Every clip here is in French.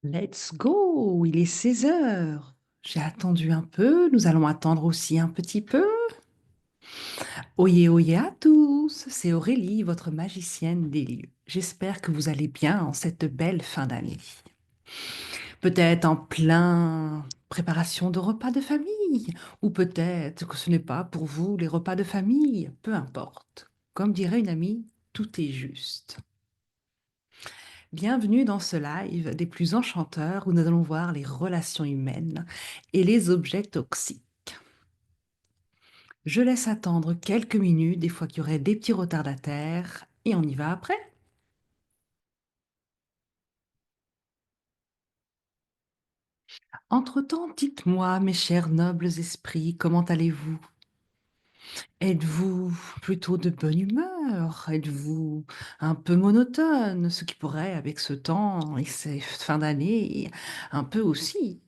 Let's go, il est 16 heures. J'ai attendu un peu, nous allons attendre aussi un petit peu. Oyez, oyez à tous, c'est Aurélie, votre magicienne des lieux. J'espère que vous allez bien en cette belle fin d'année. Peut-être en plein préparation de repas de famille, ou peut-être que ce n'est pas pour vous les repas de famille, peu importe. Comme dirait une amie, tout est juste. Bienvenue dans ce live des plus enchanteurs où nous allons voir les relations humaines et les objets toxiques. Je laisse attendre quelques minutes, des fois qu'il y aurait des petits retardataires, et on y va après. Entre-temps, dites-moi, mes chers nobles esprits, comment allez-vous? Êtes-vous plutôt de bonne humeur? Êtes-vous un peu monotone, ce qui pourrait, avec ce temps et ces fins d'année, un peu aussi?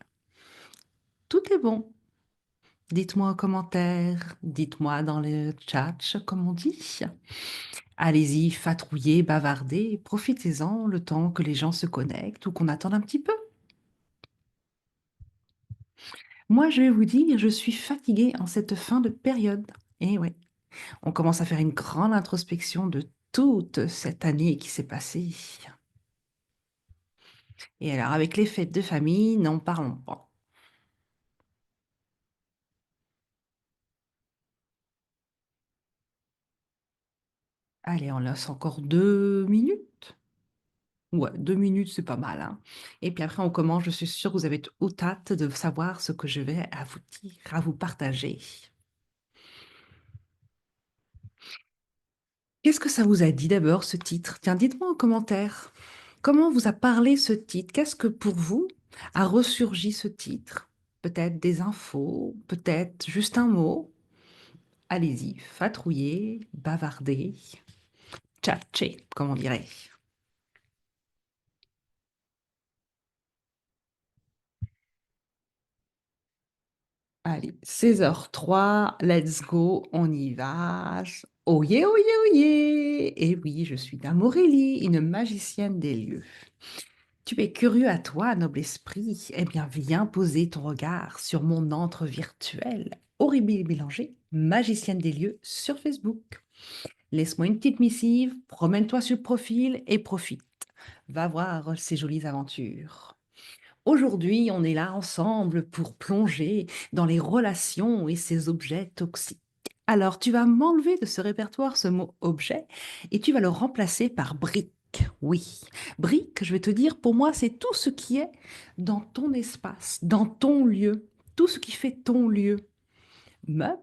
Tout est bon. Dites-moi en commentaire, dites-moi dans le chat, comme on dit. Allez-y, fatrouillez, bavardez, profitez-en le temps que les gens se connectent ou qu'on attende un petit peu. Moi, je vais vous dire, je suis fatiguée en cette fin de période. Et ouais, on commence à faire une grande introspection de toute cette année qui s'est passée. Et alors, avec les fêtes de famille, n'en parlons pas. Allez, on laisse encore 2 minutes. Ouais, 2 minutes, c'est pas mal, hein. Et puis après, on commence. Je suis sûre que vous avez au hâte de savoir ce que je vais à vous dire, à vous partager. Qu'est-ce que ça vous a dit d'abord, ce titre? Tiens, dites-moi en commentaire. Comment vous a parlé ce titre? Qu'est-ce que pour vous a ressurgi ce titre? Peut-être des infos, peut-être juste un mot. Allez-y, fatrouillez, bavardez, tchatchez, comme on dirait. Allez, 16h03, let's go, on y va. Oyez, oyez, oyez! Et oui, je suis Dame Aurélie, une magicienne des lieux. Tu es curieux à toi, noble esprit? Eh bien, viens poser ton regard sur mon antre virtuel. Aurélie Bélanger, magicienne des lieux sur Facebook. Laisse-moi une petite missive, promène-toi sur le profil et profite. Va voir ces jolies aventures. Aujourd'hui, on est là ensemble pour plonger dans les relations et ces objets toxiques. Alors, tu vas m'enlever de ce répertoire ce mot objet et tu vas le remplacer par brique. Oui, brique, je vais te dire, pour moi, c'est tout ce qui est dans ton espace, dans ton lieu, tout ce qui fait ton lieu. Meubles,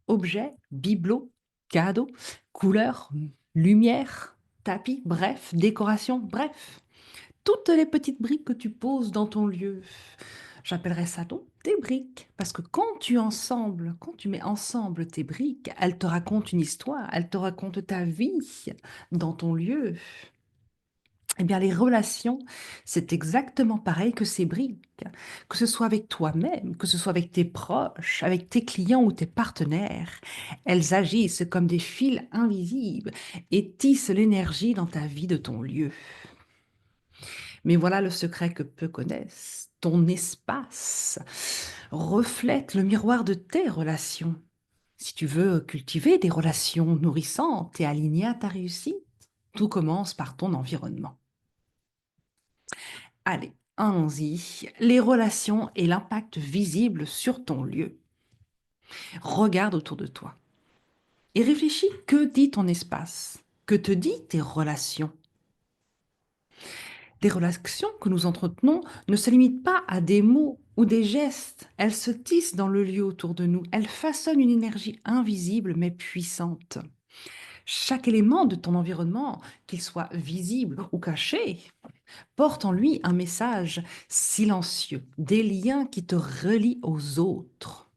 objets, bibelots, cadeaux, couleurs, lumière, tapis, bref, décoration, bref toutes les petites briques que tu poses dans ton lieu. J'appellerais ça donc des briques. Parce que quand tu mets ensemble tes briques, elles te racontent une histoire, elles te racontent ta vie dans ton lieu. Eh bien, les relations, c'est exactement pareil que ces briques. Que ce soit avec toi-même, que ce soit avec tes proches, avec tes clients ou tes partenaires, elles agissent comme des fils invisibles et tissent l'énergie dans ta vie de ton lieu. Mais voilà le secret que peu connaissent. Ton espace reflète le miroir de tes relations. Si tu veux cultiver des relations nourrissantes et alignées à ta réussite, tout commence par ton environnement. Allez, allons-y. Les relations et l'impact visible sur ton lieu. Regarde autour de toi et réfléchis, que dit ton espace? Que te dit tes relations? Les relations que nous entretenons ne se limitent pas à des mots ou des gestes. Elles se tissent dans le lieu autour de nous. Elles façonnent une énergie invisible mais puissante. Chaque élément de ton environnement, qu'il soit visible ou caché, porte en lui un message silencieux, des liens qui te relient aux autres.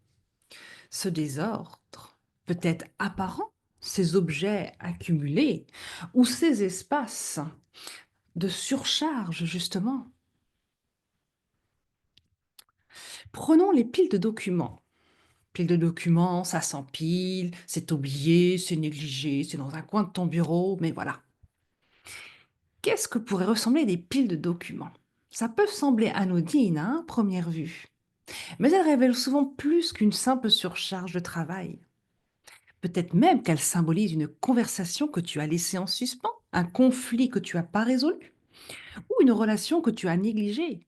Ce désordre peut être apparent, ces objets accumulés ou ces espaces de surcharge, justement. Prenons les piles de documents. Piles de documents, ça s'empile, c'est oublié, c'est négligé, c'est dans un coin de ton bureau, mais voilà. Qu'est-ce que pourraient ressembler des piles de documents? Ça peut sembler anodine à première vue, mais elle révèle souvent plus qu'une simple surcharge de travail. Peut-être même qu'elle symbolise une conversation que tu as laissée en suspens, un conflit que tu n'as pas résolu, ou une relation que tu as négligée,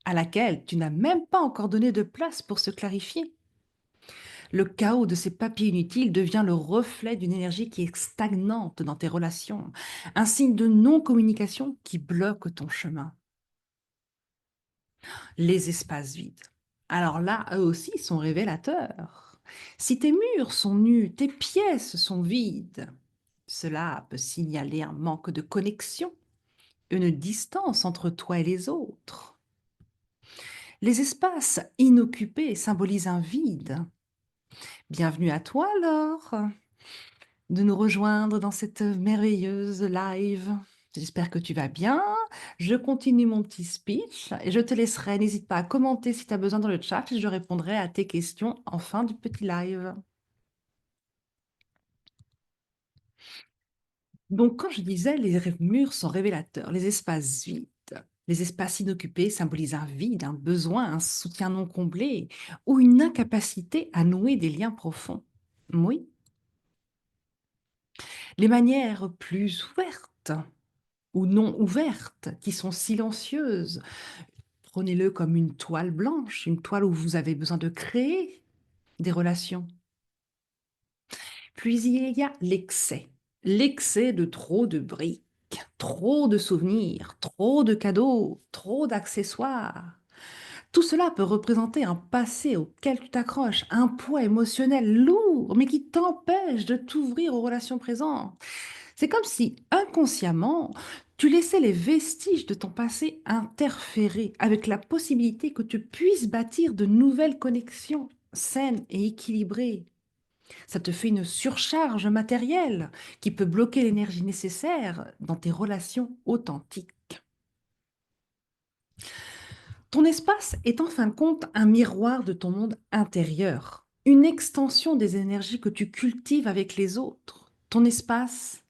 à laquelle tu n'as même pas encore donné de place pour se clarifier. Le chaos de ces papiers inutiles devient le reflet d'une énergie qui est stagnante dans tes relations, un signe de non-communication qui bloque ton chemin. Les espaces vides. Alors là, eux aussi sont révélateurs. Si tes murs sont nus, tes pièces sont vides, cela peut signaler un manque de connexion, une distance entre toi et les autres. Les espaces inoccupés symbolisent un vide. Bienvenue à toi alors de nous rejoindre dans cette merveilleuse live. J'espère que tu vas bien. Je continue mon petit speech et je te laisserai. N'hésite pas à commenter si tu as besoin dans le chat et je répondrai à tes questions en fin du petit live. Donc, quand je disais les murs sont révélateurs, les espaces vides, les espaces inoccupés symbolisent un vide, un besoin, un soutien non comblé ou une incapacité à nouer des liens profonds. Oui, les manières plus ouvertes ou non ouvertes, qui sont silencieuses. Prenez-le comme une toile blanche, une toile où vous avez besoin de créer des relations. Puis il y a l'excès. L'excès de trop de briques, trop de souvenirs, trop de cadeaux, trop d'accessoires. Tout cela peut représenter un passé auquel tu t'accroches, un poids émotionnel lourd, mais qui t'empêche de t'ouvrir aux relations présentes. C'est comme si, inconsciemment, tu laissais les vestiges de ton passé interférer avec la possibilité que tu puisses bâtir de nouvelles connexions saines et équilibrées. Ça te fait une surcharge matérielle qui peut bloquer l'énergie nécessaire dans tes relations authentiques. Ton espace est en fin de compte un miroir de ton monde intérieur, une extension des énergies que tu cultives avec les autres. Ton espace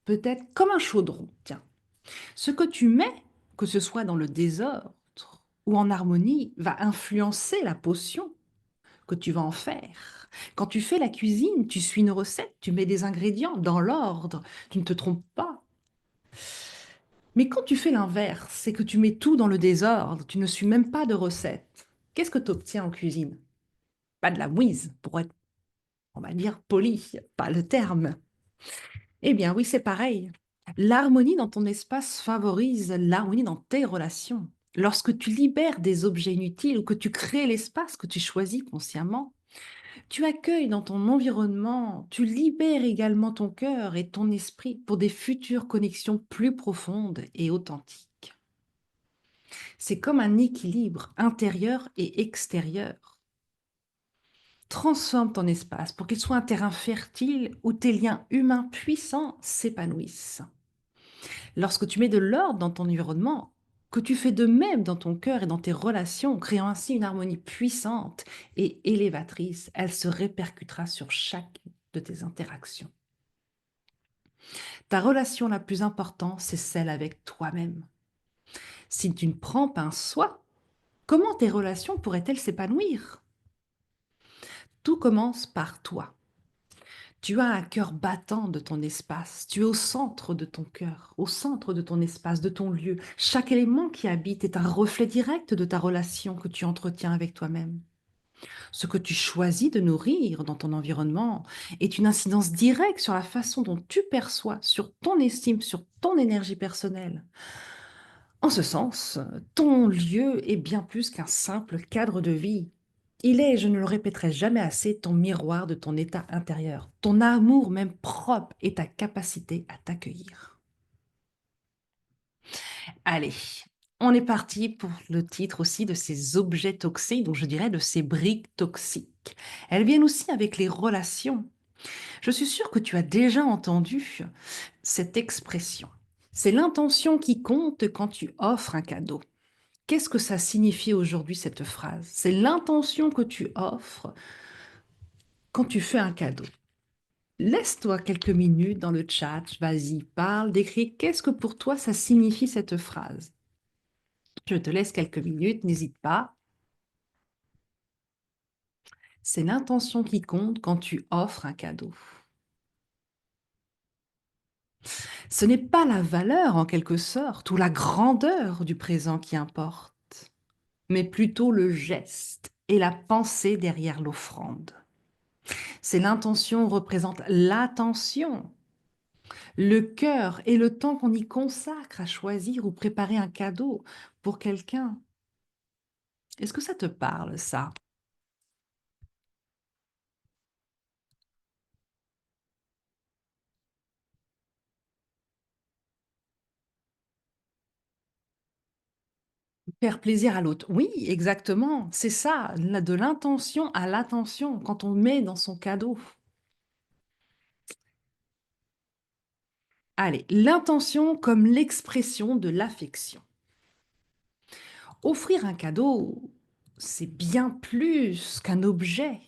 peut être comme un chaudron, tiens. Ce que tu mets, que ce soit dans le désordre ou en harmonie, va influencer la potion que tu vas en faire. Quand tu fais la cuisine, tu suis une recette, tu mets des ingrédients dans l'ordre, tu ne te trompes pas. Mais quand tu fais l'inverse, c'est que tu mets tout dans le désordre, tu ne suis même pas de recette. Qu'est-ce que tu obtiens en cuisine? Pas de la mouise, pour être, on va dire, poli, pas le terme. Eh bien oui, c'est pareil. L'harmonie dans ton espace favorise l'harmonie dans tes relations. Lorsque tu libères des objets inutiles ou que tu crées l'espace que tu choisis consciemment, tu accueilles dans ton environnement, tu libères également ton cœur et ton esprit pour des futures connexions plus profondes et authentiques. C'est comme un équilibre intérieur et extérieur. Transforme ton espace pour qu'il soit un terrain fertile où tes liens humains puissants s'épanouissent. Lorsque tu mets de l'ordre dans ton environnement, que tu fais de même dans ton cœur et dans tes relations, créant ainsi une harmonie puissante et élévatrice, elle se répercutera sur chaque de tes interactions. Ta relation la plus importante, c'est celle avec toi-même. Si tu ne prends pas un soi, comment tes relations pourraient-elles s'épanouir? Tout commence par toi. Tu as un cœur battant de ton espace. Tu es au centre de ton cœur, au centre de ton espace, de ton lieu. Chaque élément qui habite est un reflet direct de ta relation que tu entretiens avec toi-même. Ce que tu choisis de nourrir dans ton environnement est une incidence directe sur la façon dont tu perçois, sur ton estime, sur ton énergie personnelle. En ce sens, ton lieu est bien plus qu'un simple cadre de vie. Il est, je ne le répéterai jamais assez, ton miroir de ton état intérieur, ton amour même propre et ta capacité à t'accueillir. Allez, on est parti pour le titre aussi de ces objets toxiques, donc je dirais de ces briques toxiques. Elles viennent aussi avec les relations. Je suis sûre que tu as déjà entendu cette expression. C'est l'intention qui compte quand tu offres un cadeau. Qu'est-ce que ça signifie aujourd'hui cette phrase? C'est l'intention que tu offres quand tu fais un cadeau. Laisse-toi quelques minutes dans le chat, vas-y, parle, décris. Qu'est-ce que pour toi ça signifie cette phrase? Je te laisse quelques minutes, n'hésite pas. C'est l'intention qui compte quand tu offres un cadeau. Ce n'est pas la valeur en quelque sorte ou la grandeur du présent qui importe, mais plutôt le geste et la pensée derrière l'offrande. C'est l'intention représente l'attention, le cœur et le temps qu'on y consacre à choisir ou préparer un cadeau pour quelqu'un. Est-ce que ça te parle, ça? Faire plaisir à l'autre. Oui, exactement. C'est ça, de l'intention à l'attention quand on met dans son cadeau. Allez, l'intention comme l'expression de l'affection. Offrir un cadeau, c'est bien plus qu'un objet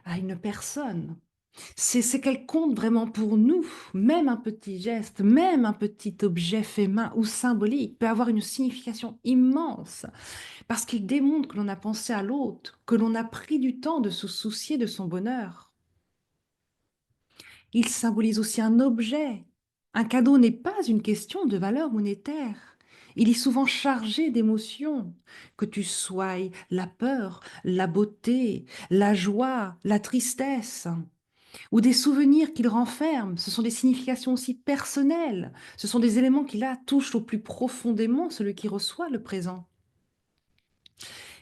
à une personne. C'est qu'elle compte vraiment pour nous. Même un petit geste, même un petit objet fait main ou symbolique peut avoir une signification immense parce qu'il démontre que l'on a pensé à l'autre, que l'on a pris du temps de se soucier de son bonheur. Il symbolise aussi un objet. Un cadeau n'est pas une question de valeur monétaire. Il est souvent chargé d'émotions, que tu sois la peur, la beauté, la joie, la tristesse, ou des souvenirs qu'il renferme. Ce sont des significations aussi personnelles. Ce sont des éléments qui, là, touchent au plus profondément celui qui reçoit le présent.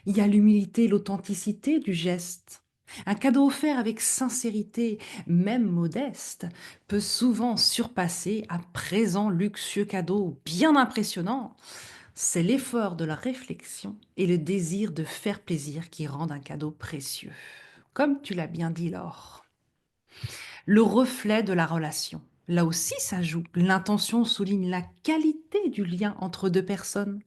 Il y a l'humilité, l'authenticité du geste. Un cadeau offert avec sincérité, même modeste, peut souvent surpasser un présent luxueux cadeau bien impressionnant. C'est l'effort de la réflexion et le désir de faire plaisir qui rendent un cadeau précieux. Comme tu l'as bien dit, Laure. Le reflet de la relation. Là aussi, ça joue. L'intention souligne la qualité du lien entre deux personnes.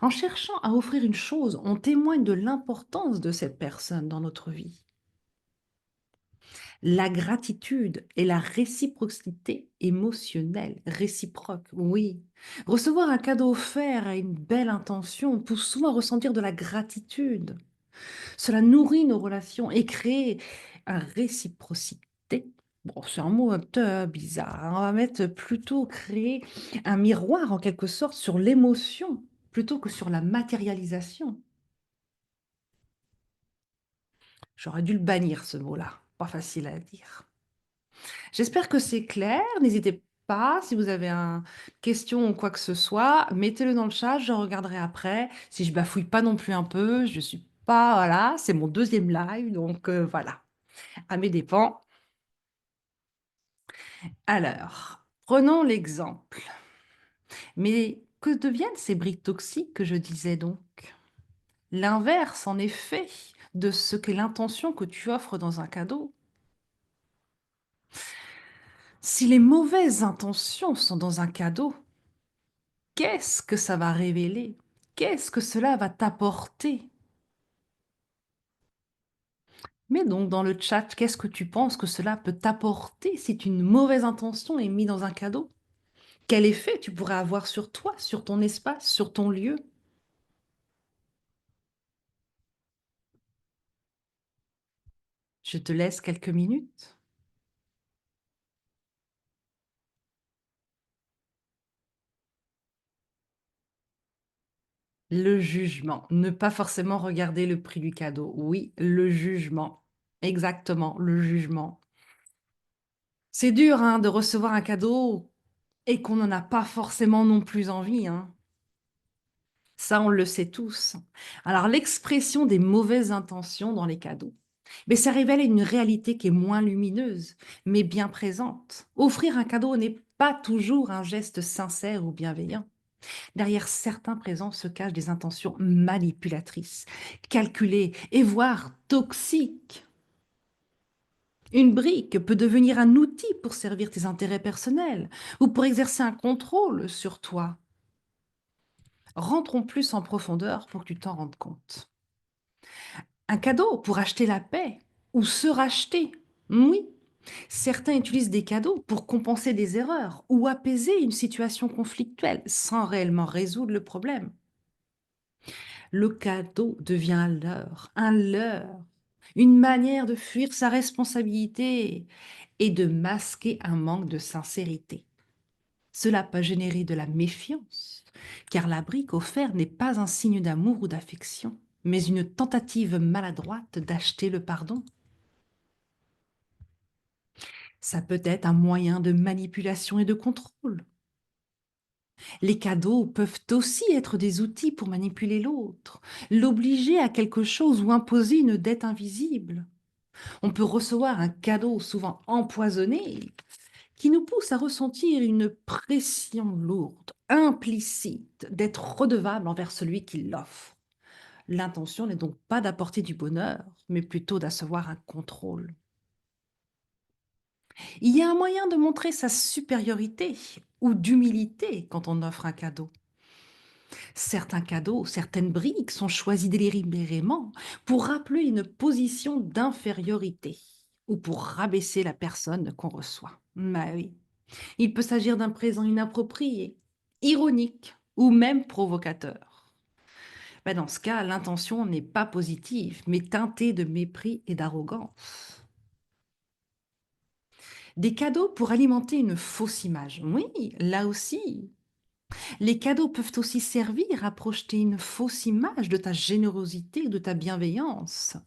En cherchant à offrir une chose, on témoigne de l'importance de cette personne dans notre vie. La gratitude et la réciprocité émotionnelle, réciproque, oui. Recevoir un cadeau offert à une belle intention pousse souvent à ressentir de la gratitude. Cela nourrit nos relations et crée une réciprocité. Bon, c'est un mot un peu bizarre, hein. On va mettre plutôt créer un miroir en quelque sorte sur l'émotion plutôt que sur la matérialisation. J'aurais dû le bannir ce mot-là, pas facile à dire. J'espère que c'est clair. N'hésitez pas, si vous avez une question ou quoi que ce soit, mettez-le dans le chat, je regarderai après. Si je bafouille pas non plus un peu, je suis pas, voilà, c'est mon deuxième live, donc voilà, à mes dépens. Alors, prenons l'exemple. Mais que deviennent ces briques toxiques que je disais donc? L'inverse, en effet, de ce qu'est l'intention que tu offres dans un cadeau. Si les mauvaises intentions sont dans un cadeau, qu'est-ce que ça va révéler? Qu'est-ce que cela va t'apporter? Mais donc dans le chat, qu'est-ce que tu penses que cela peut t'apporter si une mauvaise intention est mise dans un cadeau? Quel effet tu pourrais avoir sur toi, sur ton espace, sur ton lieu? Je te laisse quelques minutes. Le jugement. Ne pas forcément regarder le prix du cadeau. Oui, le jugement. Exactement, le jugement. C'est dur, hein, de recevoir un cadeau et qu'on n'en a pas forcément non plus envie, hein. Ça, on le sait tous. Alors, l'expression des mauvaises intentions dans les cadeaux, mais ça révèle une réalité qui est moins lumineuse, mais bien présente. Offrir un cadeau n'est pas toujours un geste sincère ou bienveillant. Derrière certains présents se cachent des intentions manipulatrices, calculées et voire toxiques. Une brique peut devenir un outil pour servir tes intérêts personnels ou pour exercer un contrôle sur toi. Rentrons plus en profondeur pour que tu t'en rendes compte. Un cadeau pour acheter la paix ou se racheter. Oui. Certains utilisent des cadeaux pour compenser des erreurs ou apaiser une situation conflictuelle sans réellement résoudre le problème. Le cadeau devient un leurre, une manière de fuir sa responsabilité et de masquer un manque de sincérité. Cela peut générer de la méfiance, car la brique offerte n'est pas un signe d'amour ou d'affection, mais une tentative maladroite d'acheter le pardon. Ça peut être un moyen de manipulation et de contrôle. Les cadeaux peuvent aussi être des outils pour manipuler l'autre, l'obliger à quelque chose ou imposer une dette invisible. On peut recevoir un cadeau souvent empoisonné qui nous pousse à ressentir une pression lourde, implicite, d'être redevable envers celui qui l'offre. L'intention n'est donc pas d'apporter du bonheur, mais plutôt d'asseoir un contrôle. Il y a un moyen de montrer sa supériorité ou d'humilité quand on offre un cadeau. Certains cadeaux, certaines briques sont choisis délibérément pour rappeler une position d'infériorité ou pour rabaisser la personne qu'on reçoit. Mais oui, il peut s'agir d'un présent inapproprié, ironique ou même provocateur. Dans ce cas, l'intention n'est pas positive, mais teintée de mépris et d'arrogance. Des cadeaux pour alimenter une fausse image. Oui, là aussi. Les cadeaux peuvent aussi servir à projeter une fausse image de ta générosité ou de ta bienveillance.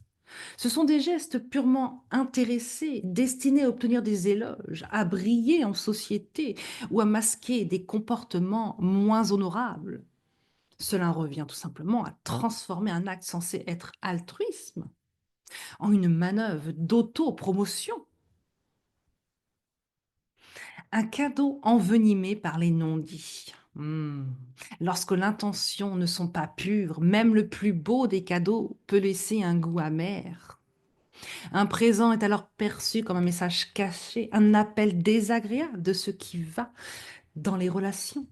Ce sont des gestes purement intéressés, destinés à obtenir des éloges, à briller en société ou à masquer des comportements moins honorables. Cela revient tout simplement à transformer un acte censé être altruisme en une manœuvre d'auto-promotion. Un cadeau envenimé par les non-dits. Lorsque l'intention ne sont pas pures, même le plus beau des cadeaux peut laisser un goût amer. Un présent est alors perçu comme un message caché, un appel désagréable de ce qui va dans les relations.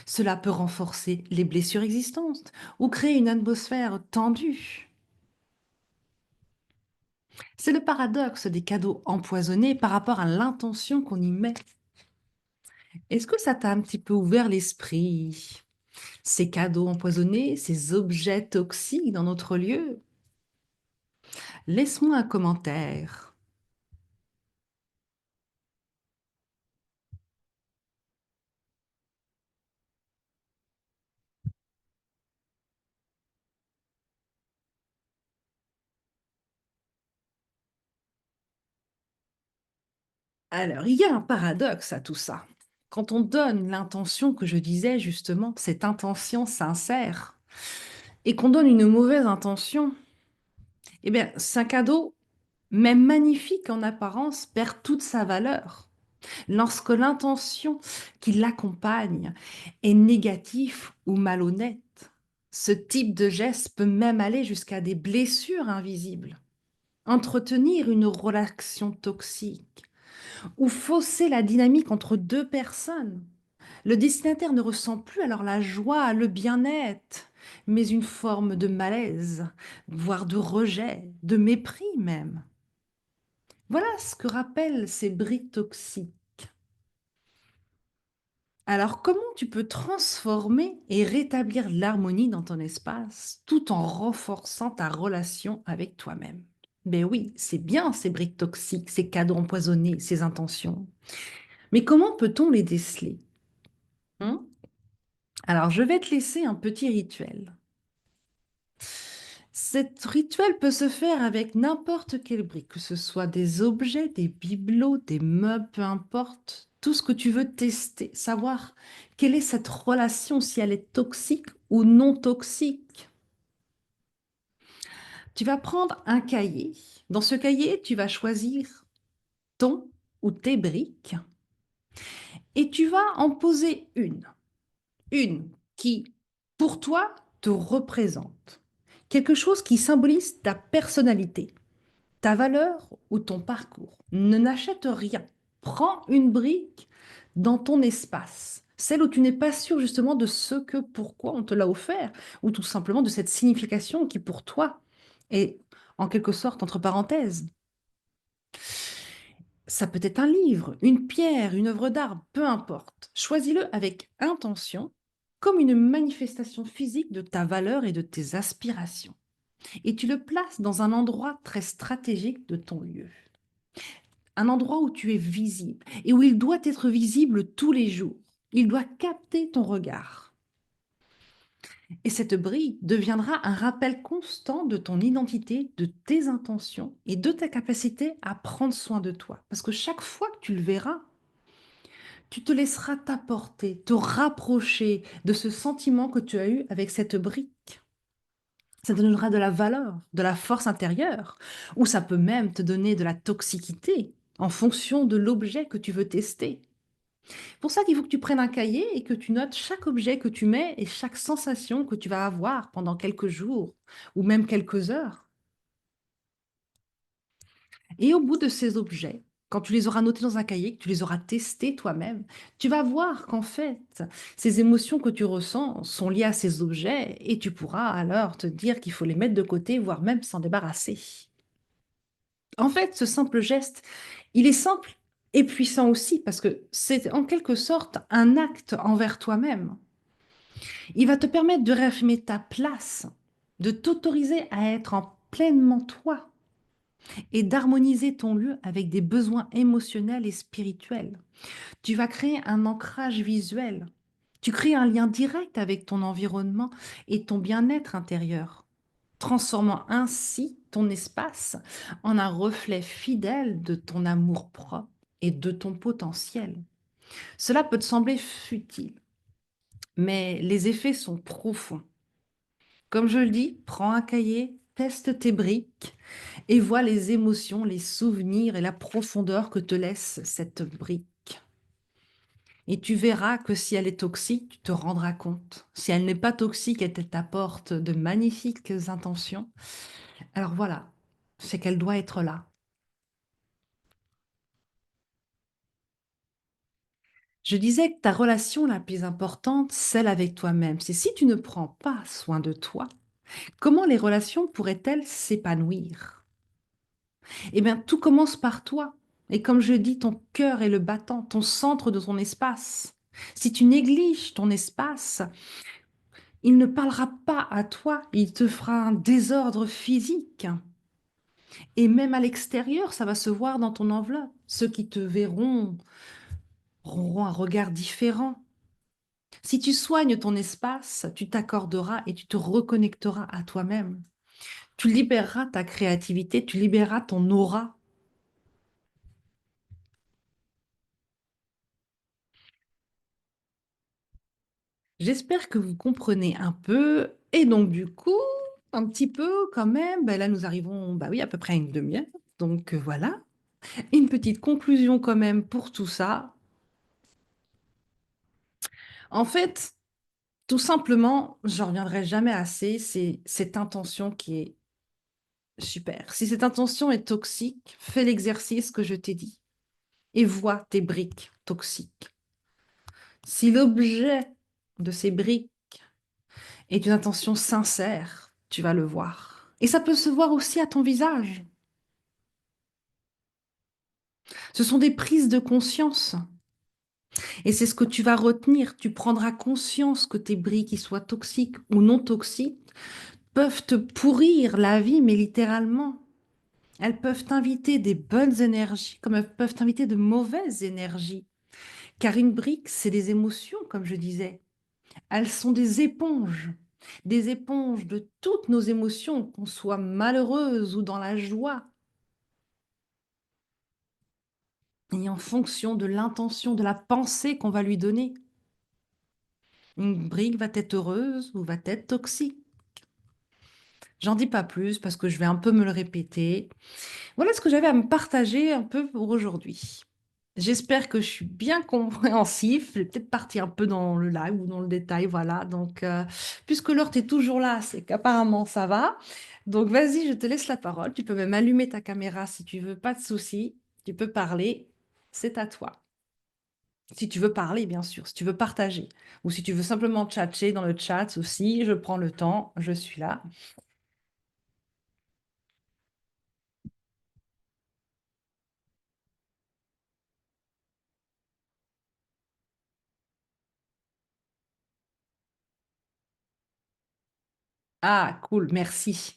Cela peut renforcer les blessures existantes ou créer une atmosphère tendue. C'est le paradoxe des cadeaux empoisonnés par rapport à l'intention qu'on y met. Est-ce que ça t'a un petit peu ouvert l'esprit? Ces cadeaux empoisonnés, ces objets toxiques dans notre lieu? Laisse-moi un commentaire. Alors, il y a un paradoxe à tout ça. Quand on donne l'intention que je disais justement, cette intention sincère, et qu'on donne une mauvaise intention, eh bien, c'est un cadeau, même magnifique en apparence, perd toute sa valeur. Lorsque l'intention qui l'accompagne est négative ou malhonnête, ce type de geste peut même aller jusqu'à des blessures invisibles, entretenir une relation toxique ou fausser la dynamique entre deux personnes. Le destinataire ne ressent plus alors la joie, le bien-être, mais une forme de malaise, voire de rejet, de mépris même. Voilà ce que rappellent ces briques toxiques. Alors, comment tu peux transformer et rétablir l'harmonie dans ton espace tout en renforçant ta relation avec toi-même? Ben oui, c'est bien ces briques toxiques, ces cadeaux empoisonnés, ces intentions. Mais comment peut-on les déceler? Hein. Alors, je vais te laisser un petit rituel. Cet rituel peut se faire avec n'importe quelle brique, que ce soit des objets, des bibelots, des meubles, peu importe, tout ce que tu veux tester, savoir quelle est cette relation, si elle est toxique ou non toxique. Tu vas prendre un cahier. Dans ce cahier, tu vas choisir ton ou tes briques et tu vas en poser une qui, pour toi, te représente. Quelque chose qui symbolise ta personnalité, ta valeur ou ton parcours. Ne n'achète rien. Prends une brique dans ton espace, celle où tu n'es pas sûr justement de ce que, pourquoi on te l'a offert, ou tout simplement de cette signification qui pour toi est en quelque sorte entre parenthèses. Ça peut être un livre, une pierre, une œuvre d'art, peu importe. Choisis-le avec intention, comme une manifestation physique de ta valeur et de tes aspirations. Et tu le places dans un endroit très stratégique de ton lieu. Un endroit où tu es visible et où il doit être visible tous les jours. Il doit capter ton regard. Et cette brille deviendra un rappel constant de ton identité, de tes intentions et de ta capacité à prendre soin de toi. Parce que chaque fois que tu le verras, tu te laisseras t'apporter, te rapprocher de ce sentiment que tu as eu avec cette brique. Ça te donnera de la valeur, de la force intérieure, ou ça peut même te donner de la toxicité en fonction de l'objet que tu veux tester. Pour ça qu'il faut que tu prennes un cahier et que tu notes chaque objet que tu mets et chaque sensation que tu vas avoir pendant quelques jours ou même quelques heures. Et au bout de ces objets, quand tu les auras notés dans un cahier, que tu les auras testés toi-même, tu vas voir qu'en fait, ces émotions que tu ressens sont liées à ces objets et tu pourras alors te dire qu'il faut les mettre de côté, voire même s'en débarrasser. En fait, ce simple geste, il est simple et puissant aussi parce que c'est en quelque sorte un acte envers toi-même. Il va te permettre de réaffirmer ta place, de t'autoriser à être en pleinement toi et d'harmoniser ton lieu avec des besoins émotionnels et spirituels. Tu vas créer un ancrage visuel. Tu crées un lien direct avec ton environnement et ton bien-être intérieur, transformant ainsi ton espace en un reflet fidèle de ton amour-propre et de ton potentiel. Cela peut te sembler futile, mais les effets sont profonds. Comme je le dis, prends un cahier, teste tes briques et vois les émotions, les souvenirs et la profondeur que te laisse cette brique. Et tu verras que si elle est toxique, tu te rendras compte. Si elle n'est pas toxique et qu'elle t'apporte de magnifiques intentions, alors voilà, c'est qu'elle doit être là. Je disais que ta relation la plus importante, celle avec toi-même, c'est si tu ne prends pas soin de toi, comment les relations pourraient-elles s'épanouir? Eh bien, tout commence par toi. Et comme je dis, ton cœur est le battant, ton centre de ton espace. Si tu négliges ton espace, il ne parlera pas à toi, il te fera un désordre physique. Et même à l'extérieur, ça va se voir dans ton enveloppe. Ceux qui te verront auront un regard différent. Si tu soignes ton espace, tu t'accorderas et tu te reconnecteras à toi-même. Tu libéreras ta créativité, tu libéreras ton aura. J'espère que vous comprenez un peu. Et donc, du coup, un petit peu quand même, ben là, nous arrivons, bah oui, à peu près à une demi-heure. Donc, voilà. Une petite conclusion quand même pour tout ça. En fait, tout simplement, j'en reviendrai jamais assez, c'est cette intention qui est super. Si cette intention est toxique, fais l'exercice que je t'ai dit et vois tes briques toxiques. Si l'objet de ces briques est une intention sincère, tu vas le voir. Et ça peut se voir aussi à ton visage. Ce sont des prises de conscience. Et c'est ce que tu vas retenir. Tu prendras conscience que tes briques, qu'ils soient toxiques ou non toxiques, peuvent te pourrir la vie, mais littéralement. Elles peuvent t'inviter des bonnes énergies, comme elles peuvent t'inviter de mauvaises énergies. Car une brique, c'est des émotions, comme je disais. Elles sont des éponges de toutes nos émotions, qu'on soit malheureuse ou dans la joie. Et en fonction de l'intention, de la pensée qu'on va lui donner, une brique va être heureuse ou va être toxique. J'en dis pas plus parce que je vais un peu me le répéter. Voilà ce que j'avais à me partager un peu pour aujourd'hui. J'espère que je suis bien compréhensif. Je vais peut-être partir un peu dans le live ou dans le détail, voilà. Donc, puisque l'heure est toujours là, c'est qu'apparemment ça va. Donc, vas-y, je te laisse la parole. Tu peux même allumer ta caméra si tu veux, pas de souci. Tu peux parler, c'est à toi. Si tu veux parler, bien sûr, si tu veux partager. Ou si tu veux simplement tchatcher dans le chat aussi, je prends le temps, je suis là. Ah, cool, merci.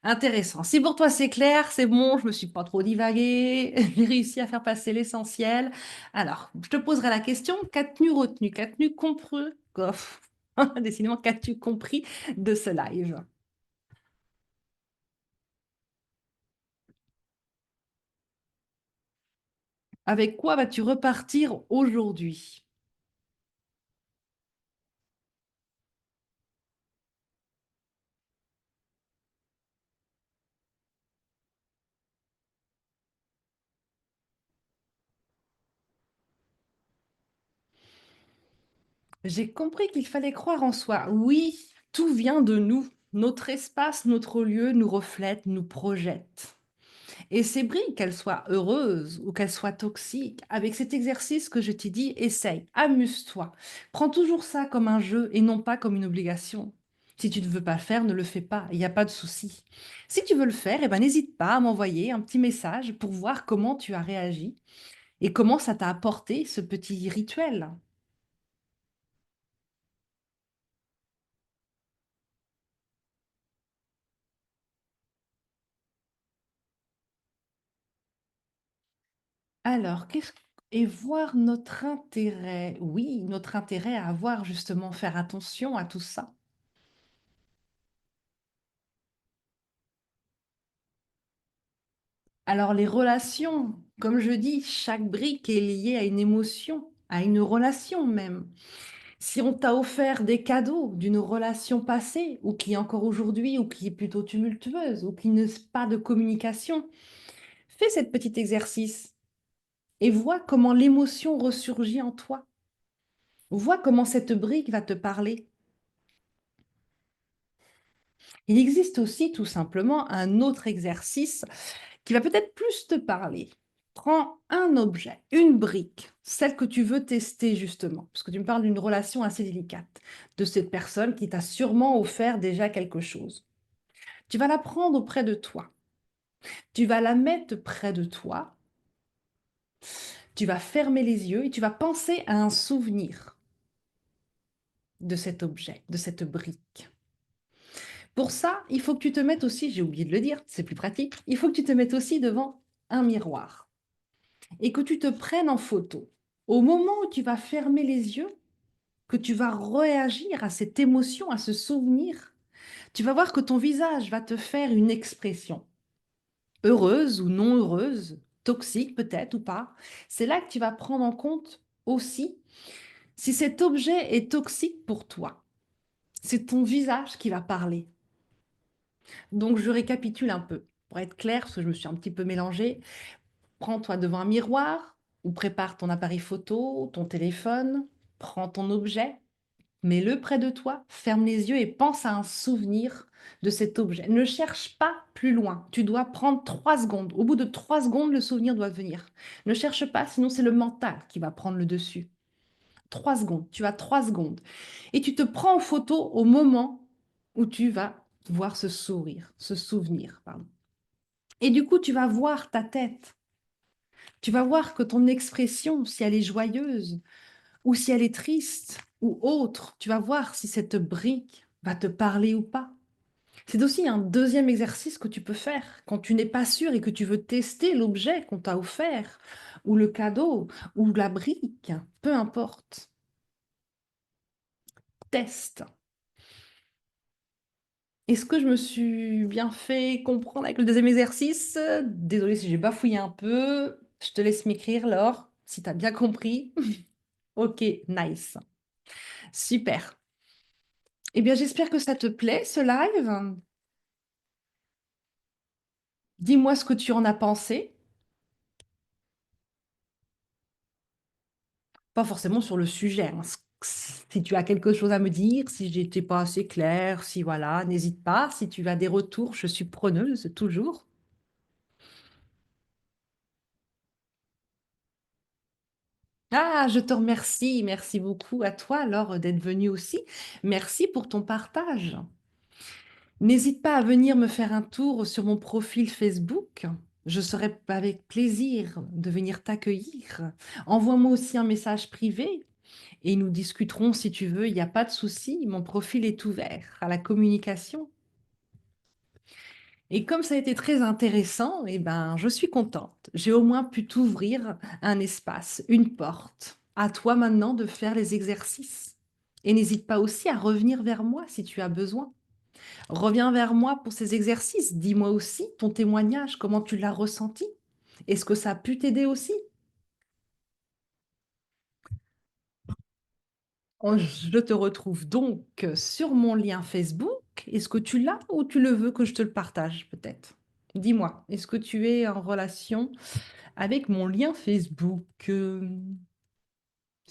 Intéressant. Si pour toi c'est clair, c'est bon, je me suis pas trop divaguée, j'ai réussi à faire passer l'essentiel. Alors, je te poserai la question, qu'as-tu retenu, qu'as-tu compris, Goff. Décidément, qu'as-tu compris de ce live? Avec quoi vas-tu repartir aujourd'hui? J'ai compris qu'il fallait croire en soi. Oui, tout vient de nous. Notre espace, notre lieu nous reflète, nous projette. Et ces briques, qu'elles soient heureuses ou qu'elles soient toxiques, avec cet exercice que je t'ai dit, essaye, amuse-toi. Prends toujours ça comme un jeu et non pas comme une obligation. Si tu ne veux pas le faire, ne le fais pas, il n'y a pas de souci. Si tu veux le faire, eh ben, n'hésite pas à m'envoyer un petit message pour voir comment tu as réagi et comment ça t'a apporté ce petit rituel. Alors, qu'est-ce et voir notre intérêt. Oui, notre intérêt à avoir justement faire attention à tout ça. Alors les relations, comme je dis, chaque brique est liée à une émotion, à une relation même. Si on t'a offert des cadeaux d'une relation passée, ou qui est encore aujourd'hui, ou qui est plutôt tumultueuse, ou qui n'est pas de communication, fais cet petit exercice et vois comment l'émotion ressurgit en toi. Vois comment cette brique va te parler. Il existe aussi tout simplement un autre exercice qui va peut-être plus te parler. Prends un objet, une brique, celle que tu veux tester justement, parce que tu me parles d'une relation assez délicate, de cette personne qui t'a sûrement offert déjà quelque chose. Tu vas la prendre auprès de toi, tu vas la mettre près de toi, tu vas fermer les yeux et tu vas penser à un souvenir de cet objet, de cette brique. Pour ça, il faut que tu te mettes aussi, j'ai oublié de le dire, c'est plus pratique, il faut que tu te mettes aussi devant un miroir et que tu te prennes en photo. Au moment où tu vas fermer les yeux, que tu vas réagir à cette émotion, à ce souvenir, tu vas voir que ton visage va te faire une expression, heureuse ou non heureuse, toxique peut-être ou pas. C'est là que tu vas prendre en compte aussi si cet objet est toxique pour toi. C'est ton visage qui va parler. Donc je récapitule un peu pour être clair, parce que je me suis un petit peu mélangée. Prends-toi devant un miroir ou prépare ton appareil photo, ton téléphone, prends ton objet, mets-le près de toi, ferme les yeux et pense à un souvenir de cet objet. Ne cherche pas plus loin. Tu dois prendre 3 secondes. Au bout de 3 secondes, le souvenir doit venir. Ne cherche pas, sinon c'est le mental qui va prendre le dessus. 3 secondes. Tu as 3 secondes. Et tu te prends en photo au moment où tu vas voir ce sourire, ce souvenir, pardon. Et du coup, tu vas voir ta tête. Tu vas voir que ton expression, si elle est joyeuse ou si elle est triste ou autre, tu vas voir si cette brique va te parler ou pas. C'est aussi un deuxième exercice que tu peux faire quand tu n'es pas sûr et que tu veux tester l'objet qu'on t'a offert ou le cadeau ou la brique, peu importe. Teste. Est-ce que je me suis bien fait comprendre avec le deuxième exercice? Désolée si j'ai bafouillé un peu. Je te laisse m'écrire, Laure, si tu as bien compris. Ok, nice. Super. Eh bien, j'espère que ça te plaît, ce live. Dis-moi ce que tu en as pensé. Pas forcément sur le sujet, hein. Si tu as quelque chose à me dire, si j'étais pas assez claire, si voilà, n'hésite pas. Si tu as des retours, je suis preneuse toujours. Ah, je te remercie. Merci beaucoup à toi, Laure, d'être venue aussi. Merci pour ton partage. N'hésite pas à venir me faire un tour sur mon profil Facebook. Je serai avec plaisir de venir t'accueillir. Envoie-moi aussi un message privé et nous discuterons si tu veux, il n'y a pas de souci, mon profil est ouvert à la communication. Et comme ça a été très intéressant, eh ben, je suis contente. J'ai au moins pu t'ouvrir un espace, une porte. À toi maintenant de faire les exercices. Et n'hésite pas aussi à revenir vers moi si tu as besoin. Reviens vers moi pour ces exercices. Dis-moi aussi ton témoignage, comment tu l'as ressenti. Est-ce que ça a pu t'aider aussi? Je te retrouve donc sur mon lien Facebook. Est-ce que tu l'as ou tu le veux que je te le partage peut-être? Dis-moi, est-ce que tu es en relation avec mon lien Facebook?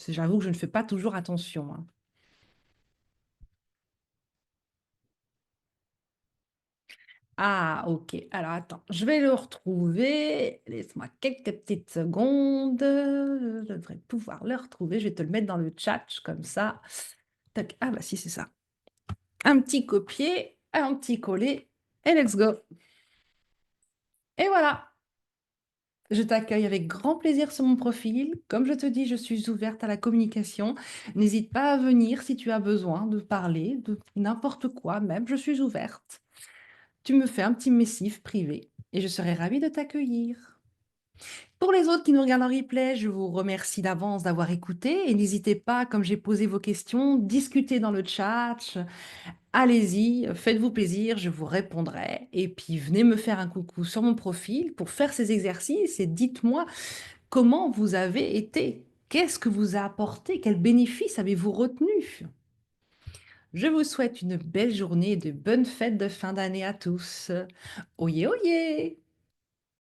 J'avoue que je ne fais pas toujours attention, hein. Ah, ok. Alors attends, je vais le retrouver. Laisse-moi quelques petites secondes. Je devrais pouvoir le retrouver. Je vais te le mettre dans le chat comme ça. Tac. Ah bah si, c'est ça. Un petit copier, un petit coller et let's go. Et voilà. Je t'accueille avec grand plaisir sur mon profil. Comme je te dis, je suis ouverte à la communication. N'hésite pas à venir si tu as besoin de parler de n'importe quoi, même je suis ouverte. Tu me fais un petit messif privé et je serai ravie de t'accueillir. Pour les autres qui nous regardent en replay, je vous remercie d'avance d'avoir écouté et n'hésitez pas, comme j'ai posé vos questions, discutez dans le chat. Allez-y, faites-vous plaisir, je vous répondrai. Et puis venez me faire un coucou sur mon profil pour faire ces exercices et dites-moi comment vous avez été. Qu'est-ce que vous a apporté? Quels bénéfices avez-vous retenu? Je vous souhaite une belle journée et de bonnes fêtes de fin d'année à tous. Oyez, oyez!